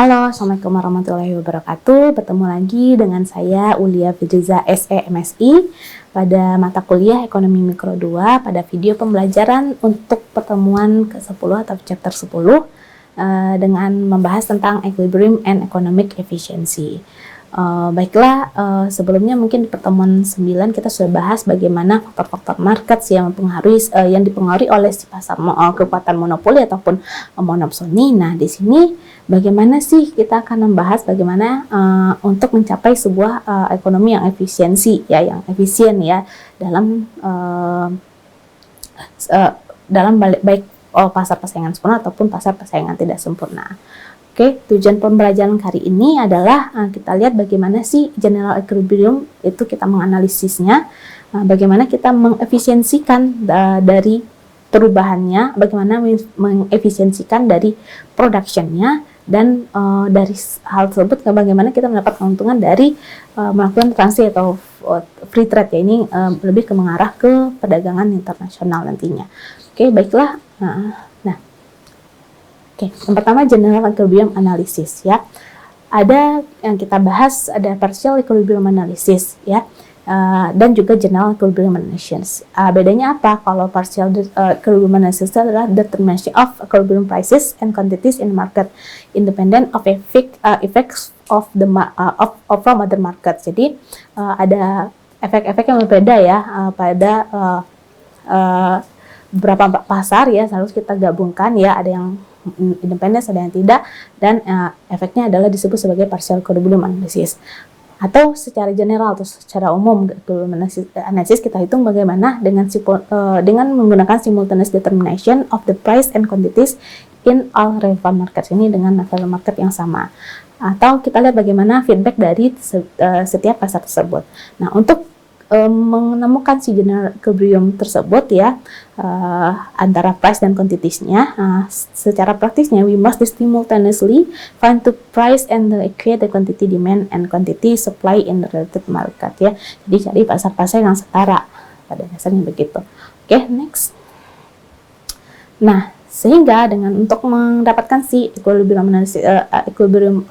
Halo, Assalamualaikum warahmatullahi wabarakatuh. Bertemu lagi dengan saya Ulia Fidriza SE MSI pada mata kuliah Ekonomi Mikro 2 pada video pembelajaran untuk pertemuan ke-10 atau chapter 10 dengan membahas tentang Equilibrium and Economic Efficiency. Baiklah, sebelumnya mungkin di pertemuan 9 kita sudah bahas bagaimana faktor-faktor market yang dipengaruhi oleh si pasar kekuatan monopoli ataupun monopsoni. Nah, di sini bagaimana sih kita akan membahas bagaimana untuk mencapai sebuah ekonomi yang efisien ya dalam baik pasar persaingan sempurna ataupun pasar persaingan tidak sempurna. Oke, tujuan pembelajaran kali ini adalah kita lihat bagaimana sih general equilibrium itu kita menganalisisnya, bagaimana kita mengefisiensikan dari perubahannya, bagaimana mengefisiensikan dari productionnya, dan dari hal tersebut bagaimana kita mendapat keuntungan dari melakukan transaksi atau free trade ya, ini lebih mengarah ke perdagangan internasional nantinya. Oke, baiklah. Oke, yang pertama general equilibrium analysis ya. Ada yang kita bahas, ada partial equilibrium analysis ya, dan juga general equilibrium analysis. Bedanya apa? Kalau partial equilibrium analysis adalah determination of equilibrium prices and quantities in the market independent of effects of from other markets. Jadi ada efek-efek yang berbeda ya pada beberapa pasar ya, harus kita gabungkan ya, ada yang independen, ada yang tidak, dan efeknya adalah disebut sebagai partial equilibrium analysis. Atau secara general atau secara umum analisis kita hitung bagaimana dengan menggunakan simultaneous determination of the price and quantities in all relevant markets, ini dengan level market yang sama. Atau kita lihat bagaimana feedback dari setiap pasar tersebut. Nah, untuk menemukan si general equilibrium tersebut ya, antara price dan quantities-nya, secara praktisnya we must simultaneously find the price and equate the quantity demand and quantity supply in the related market ya. Jadi cari pasar-pasar yang setara, pada dasarnya begitu. Oke, next. Nah, sehingga untuk mendapatkan si equilibrium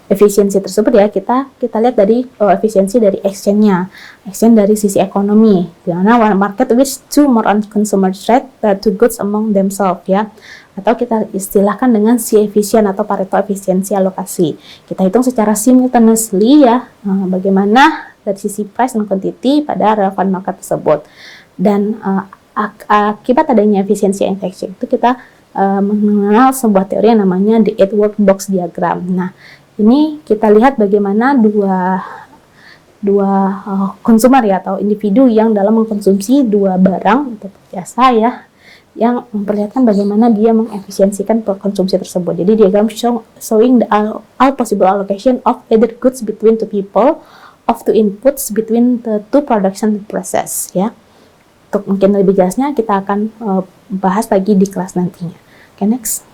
efisiensi tersebut ya, kita lihat dari efisiensi dari exchange dari sisi ekonomi, di mana one market which two more on consumer trade to goods among themselves ya, atau kita istilahkan dengan si efisien atau Pareto efisiensi alokasi. Kita hitung secara simultaneously ya, bagaimana dari sisi price dan quantity pada relevant market tersebut, dan akibat adanya efisiensi exchange itu kita mengenal sebuah teori yang namanya the Edward box diagram. Nah, ini kita lihat bagaimana dua konsumer ya, atau individu yang dalam mengkonsumsi dua barang atau jasa ya, yang memperlihatkan bagaimana dia mengefisiensikan konsumsi tersebut. Jadi diagram showing the all possible allocation of either goods between two people, of two inputs between the two production process ya. Untuk mungkin lebih jelasnya kita akan bahas lagi di kelas nantinya. Oke, next.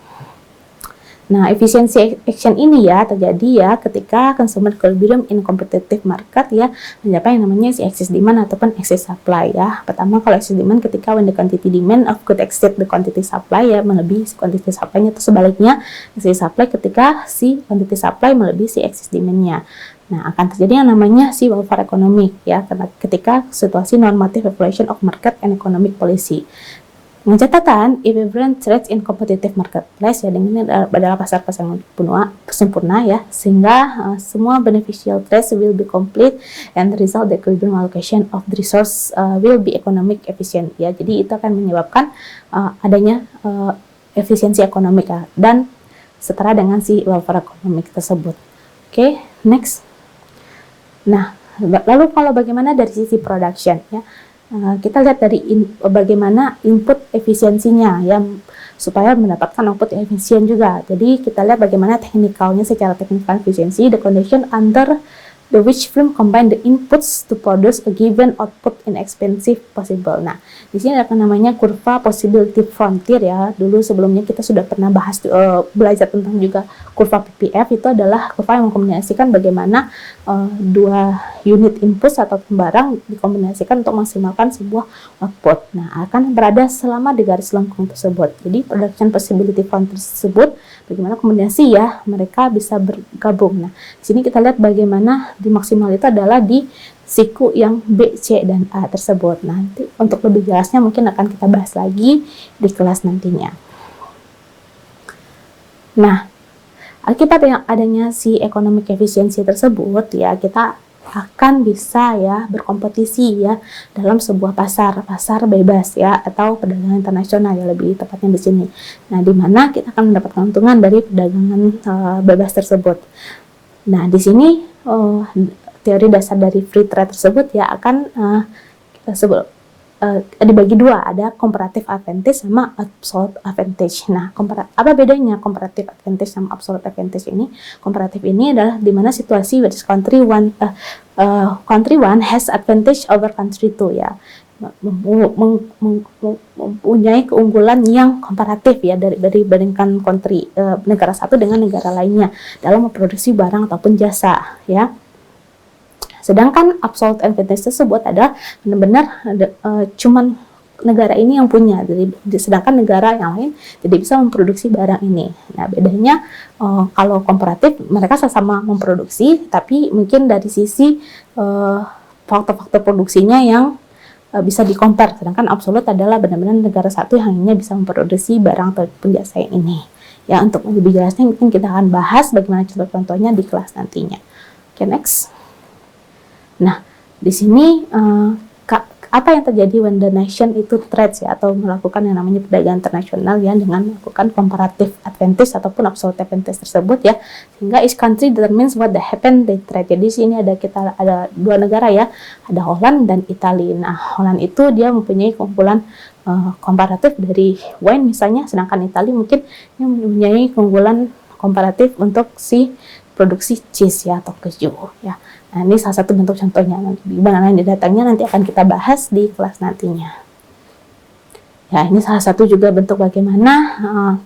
Nah, efisiensi action ini ya terjadi ya ketika consumer equilibrium in competitive market ya mencapai yang namanya si excess demand ataupun excess supply ya. Pertama, kalau excess demand ketika when the quantity demand of good exceed the quantity supply ya, melebihi si quantity supply-nya, atau sebaliknya excess supply ketika si quantity supply melebihi si excess demand-nya. Nah, akan terjadi yang namanya si welfare economic ya, ketika situasi normative evaluation of market and economic policy. Dengan catatan, equivalent trades in competitive marketplace ya, dengan adalah pasar persaingan sempurna ya, sehingga semua beneficial trades will be complete and the result the equilibrium allocation of the resource will be economic efficient ya. Jadi itu akan menyebabkan adanya efisiensi ekonomi ya, dan setara dengan si welfare economic tersebut. Oke, next. Nah, lalu kalau bagaimana dari sisi production ya, kita lihat dari bagaimana input efisiensinya ya, supaya mendapatkan output yang efisien juga. Jadi kita lihat bagaimana teknikalnya, secara teknikal efisiensi, the condition under the which firm combine the inputs to produce a given output in expensive possible. Nah, di sini ada namanya kurva possibility frontier ya. Dulu sebelumnya kita sudah pernah bahas belajar tentang juga kurva PPF. Itu adalah kurva yang mengkombinasikan bagaimana dua unit input atau barang dikombinasikan untuk maksimalkan sebuah output. Nah, akan berada selama di garis lengkung tersebut. Jadi production possibility frontier tersebut bagaimana kombinasi ya mereka bisa bergabung. Nah, di sini kita lihat bagaimana di maksimal itu adalah di siku yang B, C, dan A tersebut. Nanti untuk lebih jelasnya mungkin akan kita bahas lagi di kelas nantinya. Nah, akibat yang adanya si economic efficiency tersebut ya, kita akan bisa ya berkompetisi ya dalam sebuah pasar bebas ya, atau perdagangan internasional ya lebih tepatnya di sini. Nah, di mana kita akan mendapatkan keuntungan dari perdagangan bebas tersebut. Nah, di sini teori dasar dari free trade tersebut ya akan dibagi dua, ada comparative advantage sama absolute advantage. Nah, apa bedanya comparative advantage sama absolute advantage ini? Comparative ini adalah di mana situasi which country one has advantage over country two ya, mempunyai keunggulan yang komparatif ya dari bandingkan negara satu dengan negara lainnya dalam memproduksi barang ataupun jasa ya. Sedangkan absolute advantage tersebut adalah benar-benar cuman negara ini yang punya, sedangkan negara yang lain tidak bisa memproduksi barang ini. Nah, bedanya kalau komparatif mereka sama-sama memproduksi, tapi mungkin dari sisi faktor-faktor produksinya yang bisa di-compare. Sedangkan absolute adalah benar-benar negara satu yang hanya bisa memproduksi barang ataupun jasa yang ini. Ya, untuk lebih jelasnya mungkin kita akan bahas bagaimana contoh-contohnya di kelas nantinya. Oke, next. Nah, di sini apa yang terjadi when the nation itu trades ya, atau melakukan yang namanya perdagangan internasional ya, dengan melakukan comparative advantage ataupun absolute advantage tersebut ya, sehingga each country determines what the happen they trade. Jadi sini ada dua negara ya, ada Holland dan Italia. Nah, Holland itu dia mempunyai keunggulan komparatif dari wine misalnya, sedangkan Italia mungkin yang mempunyai keunggulan komparatif untuk si produksi cheese ya, atau keju ya. Nah, ini salah satu bentuk contohnya. Bagaimana datangnya nanti akan kita bahas di kelas nantinya. Ya, ini salah satu juga bentuk bagaimana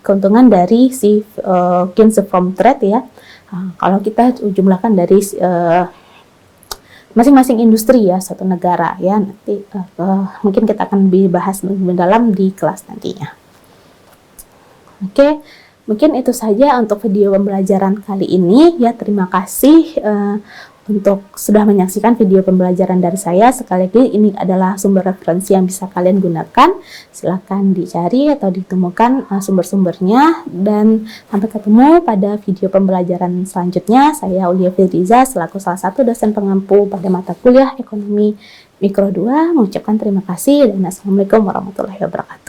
keuntungan dari si gains from trade ya. Kalau kita jumlahkan dari masing-masing industri ya suatu negara ya, nanti mungkin kita akan dibahas lebih dalam di kelas nantinya. Oke. Mungkin itu saja untuk video pembelajaran kali ini ya. Terima kasih untuk sudah menyaksikan video pembelajaran dari saya. Sekali lagi ini adalah sumber referensi yang bisa kalian gunakan. Silakan dicari atau ditemukan sumber-sumbernya, dan sampai ketemu pada video pembelajaran selanjutnya. Saya Aulia Firdiza selaku salah satu dosen pengampu pada mata kuliah Ekonomi Mikro 2 mengucapkan terima kasih dan assalamualaikum warahmatullahi wabarakatuh.